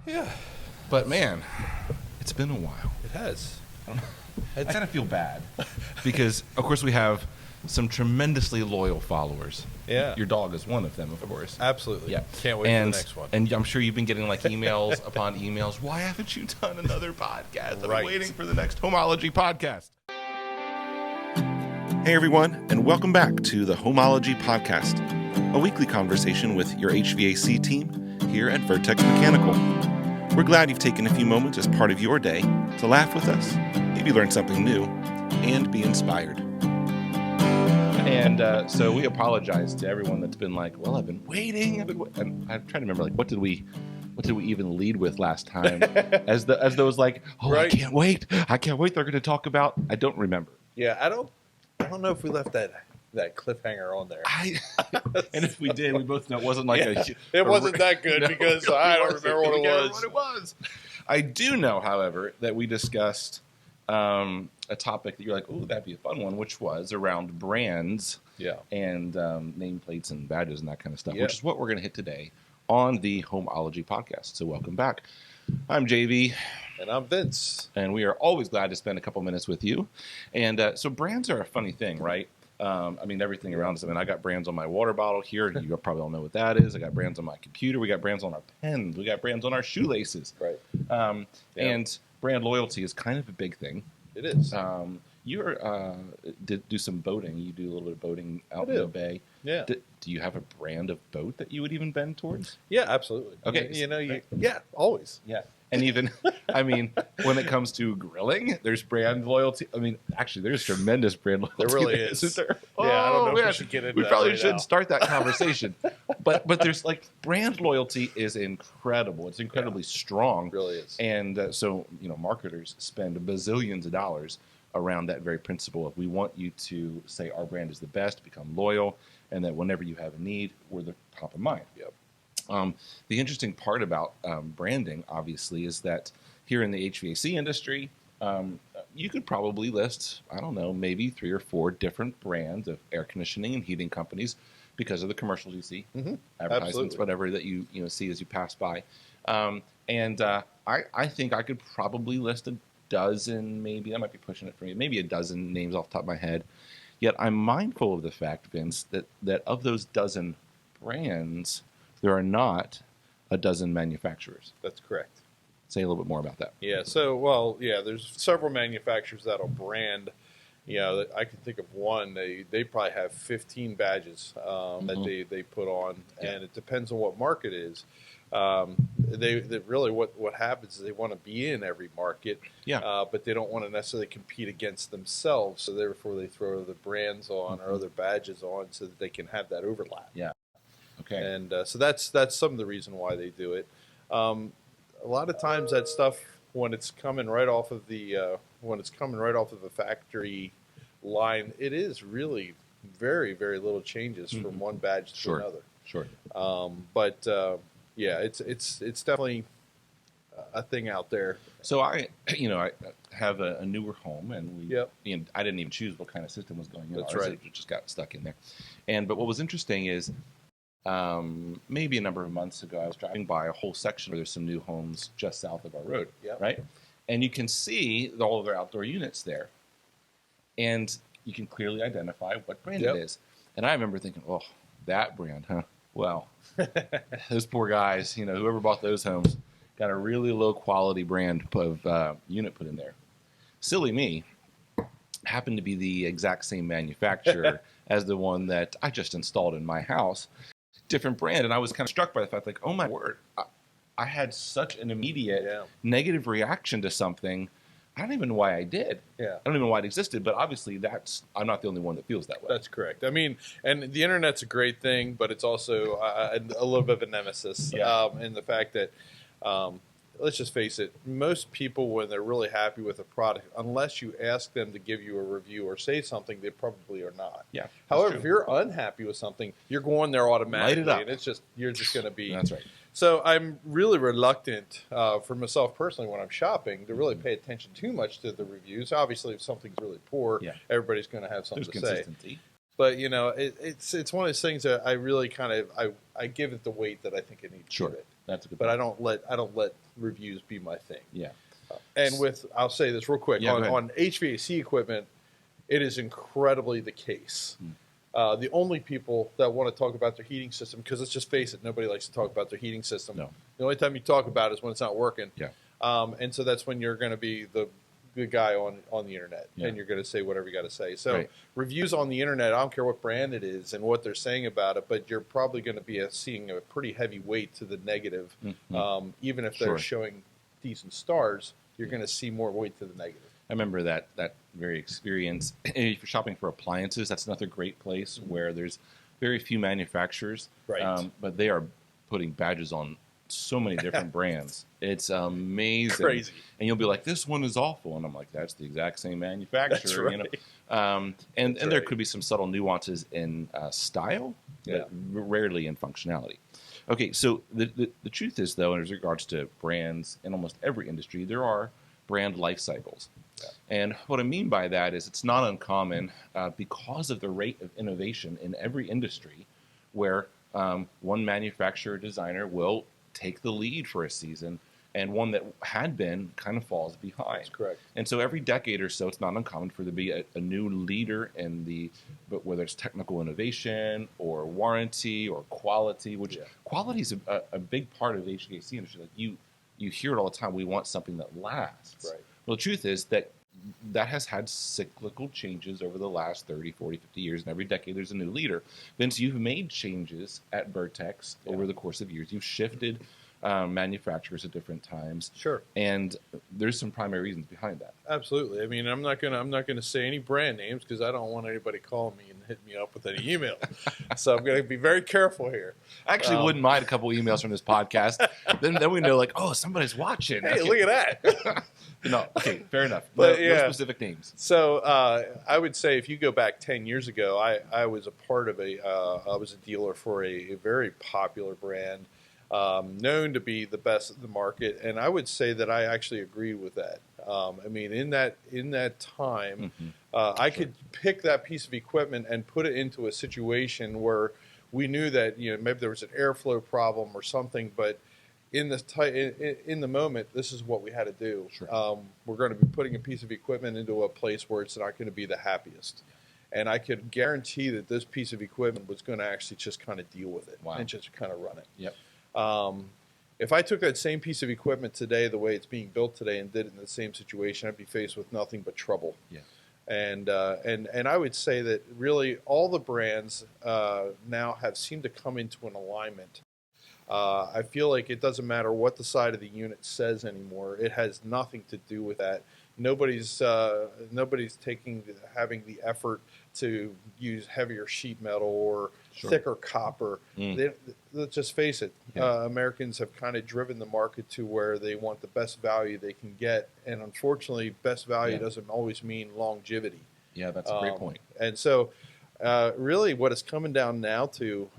Yeah. But man, it's been a while. It has. I kind of feel bad because, of course, we have some tremendously loyal followers. Yeah. Your dog is one of them, of course. Absolutely. Yeah. Can't wait for the next one. And I'm sure you've been getting like emails upon emails. Why haven't you done another podcast? Right. I'm waiting for the next Homeology podcast. Hey, everyone, and welcome back to the Homeology podcast, a weekly conversation with your HVAC team here at Vertex Mechanical. We're glad you've taken a few moments as part of your day to laugh with us, maybe learn something new, and be inspired. And so we apologize to everyone that's been like, well, I've been waiting. And I'm trying to remember, like, what did we even lead with last time? as those like, oh, right. I can't wait. They're going to talk about. I don't remember. Yeah, I don't know if we left that cliffhanger on there. And if we did, we both know it wasn't like it wasn't that good because I don't remember what it was. I do know, however, that we discussed a topic that you're like, oh, that'd be a fun one, which was around brands and nameplates and badges and that kind of stuff, which is what we're going to hit today on the Homeology podcast. So welcome back. I'm JV. And I'm Vince. And we are always glad to spend a couple minutes with you. And so brands are a funny thing, right? I mean, everything around us. I mean, I got brands on my water bottle here. You probably all know what that is. I got brands on my computer. We got brands on our pens. We got brands on our shoelaces. Right. And brand loyalty is kind of a big thing. It is. You do some boating. You do a little bit of boating out in the bay. Yeah. Do you have a brand of boat that you would even bend towards? Yeah, absolutely. Okay. Always. Yeah. And even, I mean, when it comes to grilling, there's brand loyalty. I mean, actually, there's tremendous brand loyalty. There really is. Isn't there? Yeah, I don't know if we should get into We that probably right should now. start that conversation. but there's like brand loyalty is incredible. It's incredibly strong. It really is. And so, marketers spend bazillions of dollars around that very principle of we want you to say our brand is the best, become loyal, and that whenever you have a need, we're the top of mind. Yep. The interesting part about branding, obviously, is that here in the HVAC industry, you could probably list, I don't know, maybe 3 or 4 different brands of air conditioning and heating companies because of the commercials you see, advertisements, Absolutely. whatever that you see as you pass by. I think I could probably list a dozen, maybe, I might be pushing it for me, maybe a dozen names off the top of my head. Yet I'm mindful of the fact, Vince, that of those dozen brands, there are not a dozen manufacturers. That's correct. Say a little bit more about that. Yeah. So, there's several manufacturers that'll brand. I can think of one. They probably have 15 badges that they put on, and it depends on what market it is. They really what happens is they want to be in every market, but they don't want to necessarily compete against themselves. So therefore, they throw the brands on or other badges on so that they can have that overlap. Yeah. Okay. And so that's some of the reason why they do it. A lot of times that stuff when it's coming right off of the factory line, it is really very, very little changes from one badge to another. Sure. It's definitely a thing out there. So I have a newer home, and I didn't even choose what kind of system was going in. That's ours. right. It just got stuck in there. But what was interesting is maybe a number of months ago, I was driving by a whole section where there's some new homes just south of our road, right? And you can see all of their outdoor units there. And you can clearly identify what brand it is. And I remember thinking, oh, that brand, huh? Well, those poor guys, whoever bought those homes got a really low quality brand of unit put in there. Silly me, happened to be the exact same manufacturer as the one that I just installed in my house. Different brand. And I was kind of struck by the fact, like, oh my word, I had such an immediate negative reaction to something. I don't even know why I did. Yeah. I don't even know why it existed, but obviously I'm not the only one that feels that way. That's correct. I mean, and the internet's a great thing, but it's also a little bit of a nemesis in the fact that, let's just face it, most people, when they're really happy with a product, unless you ask them to give you a review or say something, they probably are not. Yeah. However, if you're unhappy with something, you're going there automatically. Light it up. And you're just going to be. That's right. So I'm really reluctant for myself personally when I'm shopping to really pay attention too much to the reviews. Obviously, if something's really poor, everybody's going to have something to say. Consistency. But it's one of those things that I really kind of I give it the weight that I think it needs to give it. That's a good but point. I don't let reviews be my thing. Yeah. And I'll say this real quick, Yeah, on HVAC equipment, it is incredibly the case. The only people that want to talk about their heating system, because let's just face it, nobody likes to talk about their heating system. No. The only time you talk about it is when it's not working. Yeah. And so that's when you're going to be the good guy on the internet, and you're going to say whatever you got to say. So reviews on the internet, I don't care what brand it is and what they're saying about it, but you're probably going to be seeing a pretty heavy weight to the negative. Even if they're showing decent stars, you're going to see more weight to the negative. I remember that very experience. If you're shopping for appliances, that's another great place where there's very few manufacturers, but they are putting badges on so many different brands. It's amazing. Crazy. And you'll be like, this one is awful. And I'm like, that's the exact same manufacturer. That's right. And there could be some subtle nuances in style, but rarely in functionality. Okay, so the truth is, though, in regards to brands in almost every industry, there are brand life cycles. And what I mean by that is it's not uncommon because of the rate of innovation in every industry where one manufacturer or designer will take the lead for a season and one that had been kind of falls behind. That's correct. And so every decade or so, it's not uncommon for there to be a new leader but whether it's technical innovation or warranty or quality, which quality is a big part of the HVAC industry. Like you hear it all the time. We want something that lasts. Right. Well, the truth is that has had cyclical changes over the last 30, 40, 50 years. And every decade there's a new leader. Vince, you've made changes at Vertex over the course of years. You've shifted manufacturers at different times. Sure. And there's some primary reasons behind that. Absolutely. I mean, I'm not gonna say any brand names because I don't want anybody calling me and hitting me up with any email. So I'm gonna be very careful here. I actually wouldn't mind a couple emails from this podcast. then we know, like, oh, somebody's watching. Hey, look at that. No, okay, fair enough. But, no specific names. So I would say if you go back 10 years ago, I was a part of I was a dealer for a very popular brand, known to be the best in the market, and I would say that I actually agreed with that. I mean, in that time, I could pick that piece of equipment and put it into a situation where we knew that maybe there was an airflow problem or something, but in the moment, this is what we had to do. Sure. We're going to be putting a piece of equipment into a place where it's not going to be the happiest. And I could guarantee that this piece of equipment was going to actually just kind of deal with it and just kind of run it. Yep. If I took that same piece of equipment today, the way it's being built today, and did it in the same situation, I'd be faced with nothing but trouble. Yeah. And I would say that really all the brands now have seemed to come into an alignment. I feel like it doesn't matter what the side of the unit says anymore. It has nothing to do with that. Nobody's having the effort to use heavier sheet metal or thicker copper. Let's just face it. Americans have kind of driven the market to where they want the best value they can get, and unfortunately, best value doesn't always mean longevity. Yeah, that's a great point. And so, really, what it's coming down now to,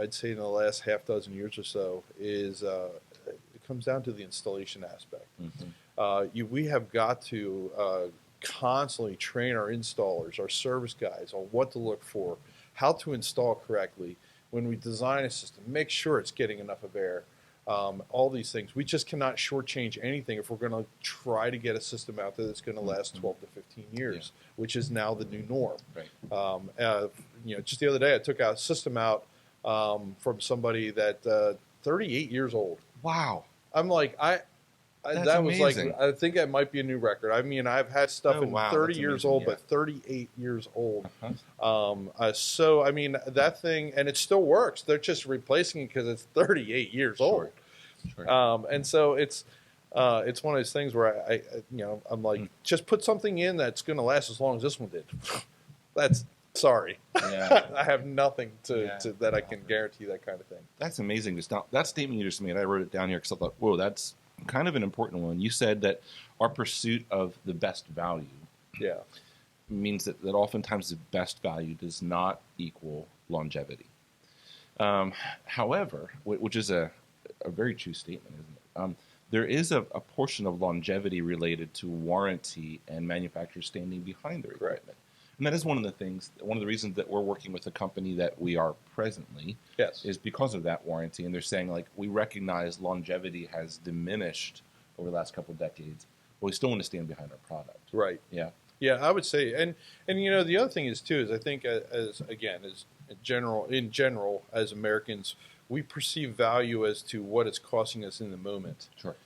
I'd say in the last half dozen years or so, is it comes down to the installation aspect. We have got to constantly train our installers, our service guys, on what to look for, how to install correctly. When we design a system, make sure it's getting enough of air. All these things. We just cannot shortchange anything if we're going to try to get a system out there that's going to last 12 to 15 years, which is now the new norm. Right. Just the other day, I took a system out from somebody that 38 years old. Wow. I'm like, that was amazing. like, I think that might be a new record. I mean, I've had stuff 30 years old, but 38 years old. So, I mean, that thing, and it still works. They're just replacing it because it's 38 years old. Sure. And so it's one of those things where I'm like, just put something in that's going to last as long as this one did. That's sorry. I have nothing to that I can guarantee that kind of thing. That's amazing. That statement you just made, I wrote it down here because I thought, whoa, that's kind of an important one. You said that our pursuit of the best value means that oftentimes the best value does not equal longevity. However, which is a very true statement, isn't it? There is a portion of longevity related to warranty and manufacturers standing behind their equipment. And that is one of the reasons that we're working with the company that we are presently, Yes. is because of that warranty. And they're saying, like, we recognize longevity has diminished over the last couple of decades, but we still want to stand behind our product. Right. Yeah. Yeah, I would say, and the other thing is too, is I think as in general, as Americans, we perceive value as to what it's costing us in the moment. Sure.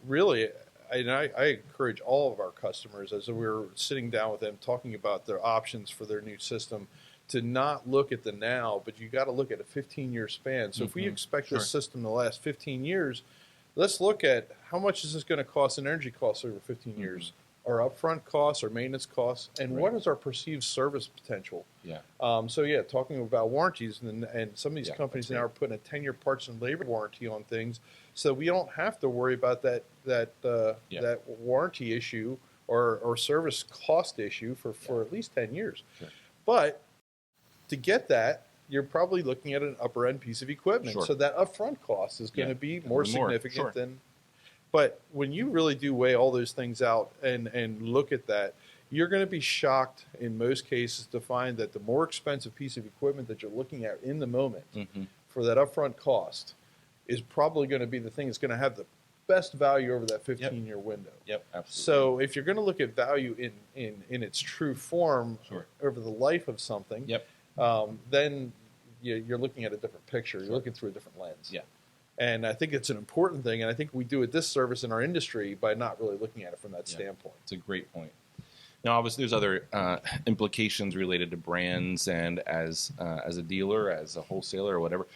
Really, I encourage all of our customers, as we're sitting down with them talking about their options for their new system, to not look at the now, but you got to look at a 15-year span. So if we expect this system to last 15 years, let's look at how much is this going to cost in energy costs over 15 years, our upfront costs, our maintenance costs, and what is our perceived service potential. Yeah. Talking about warranties, and some of these companies now are putting a 10-year parts and labor warranty on things, so we don't have to worry about that warranty issue or service cost issue for at least 10 years. Sure. But to get that, you're probably looking at an upper end piece of equipment. Sure. So that upfront cost is going to be more significant than. But when you really do weigh all those things out and look at that, you're going to be shocked in most cases to find that the more expensive piece of equipment that you're looking at in the moment for that upfront cost is probably going to be the thing that's going to have the best value over that 15-year window. Yep, absolutely. So if you're going to look at value in its true form over the life of something, then you're looking at a different picture. You're looking through a different lens. Yeah. And I think it's an important thing, and I think we do a disservice in our industry by not really looking at it from that standpoint. It's a great point. Now, obviously, there's other implications related to brands, and as a dealer, as a wholesaler, or whatever,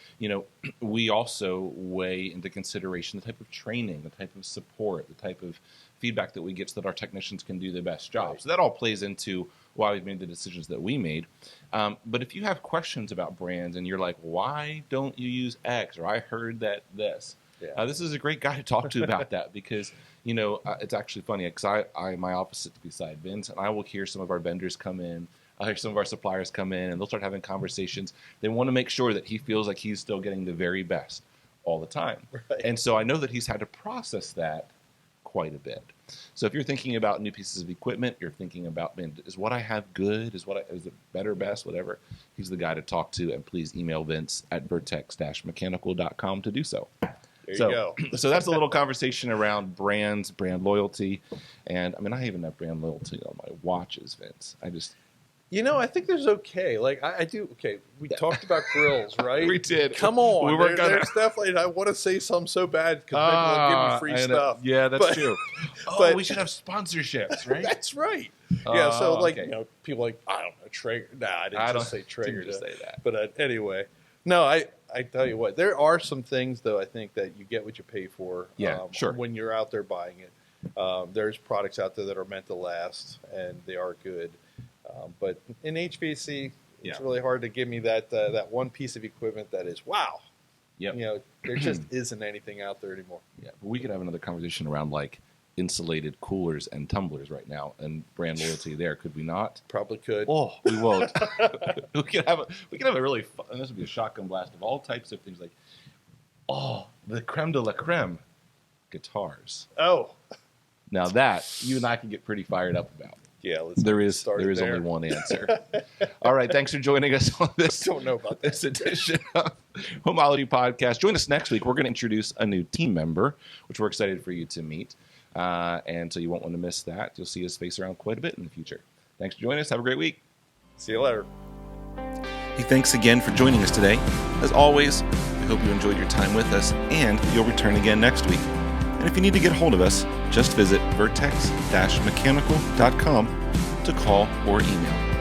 we also weigh into consideration the type of training, the type of support, the type of feedback that we get so that our technicians can do the best job. Right. So that all plays into why we've made the decisions that we made. But if you have questions about brands and you're like, why don't you use X? Or I heard that this. Yeah. This is a great guy to talk to about that because, it's actually funny because my office sits beside Vince, and I will hear some of our vendors come in. I'll hear some of our suppliers come in, and they'll start having conversations. They want to make sure that he feels like he's still getting the very best all the time. Right. And so I know that he's had to process that quite a bit. So if you're thinking about new pieces of equipment, you're thinking about, man, is what I have good? Is it better, best, whatever? He's the guy to talk to, and please email Vince at vertex-mechanical.com to do so. There you go. So that's a little conversation around brands, brand loyalty, and I even have brand loyalty on my watches, Vince. I think there's okay. Like I do. Okay, we talked about grills, right? We did. Come on, we weren't there's definitely. I want to say something so bad because maybe they'll give me free stuff. Yeah, that's true. But we should have sponsorships, right? That's right. Yeah. So people like I don't know Traeger. Nah, I didn't just say Traeger. Didn't just say that. But anyway, no. I tell you what, there are some things though. I think that you get what you pay for. Yeah, sure. When you're out there buying it, there's products out there that are meant to last, and they are good. But in HVAC, it's really hard to give me that one piece of equipment that is wow. Yep. There just isn't anything out there anymore. Yeah, but we could have another conversation around like insulated coolers and tumblers right now and brand loyalty there, could we not? Probably could. Oh, we won't. we could have a really fun, and this would be a shotgun blast of all types of things like the creme de la creme guitars. Oh. Now that you and I can get pretty fired up about. Yeah, there is only one answer. All right, thanks for joining us on this. I don't know about this edition of Homeology Podcast. Join us next week. We're going to introduce a new team member, which we're excited for you to meet. And so you won't want to miss that. You'll see his face around quite a bit in the future. Thanks for joining us. Have a great week. See you later. Hey, thanks again for joining us today. As always, we hope you enjoyed your time with us and you'll return again next week. And if you need to get a hold of us, just visit vertex-mechanical.com to call or email.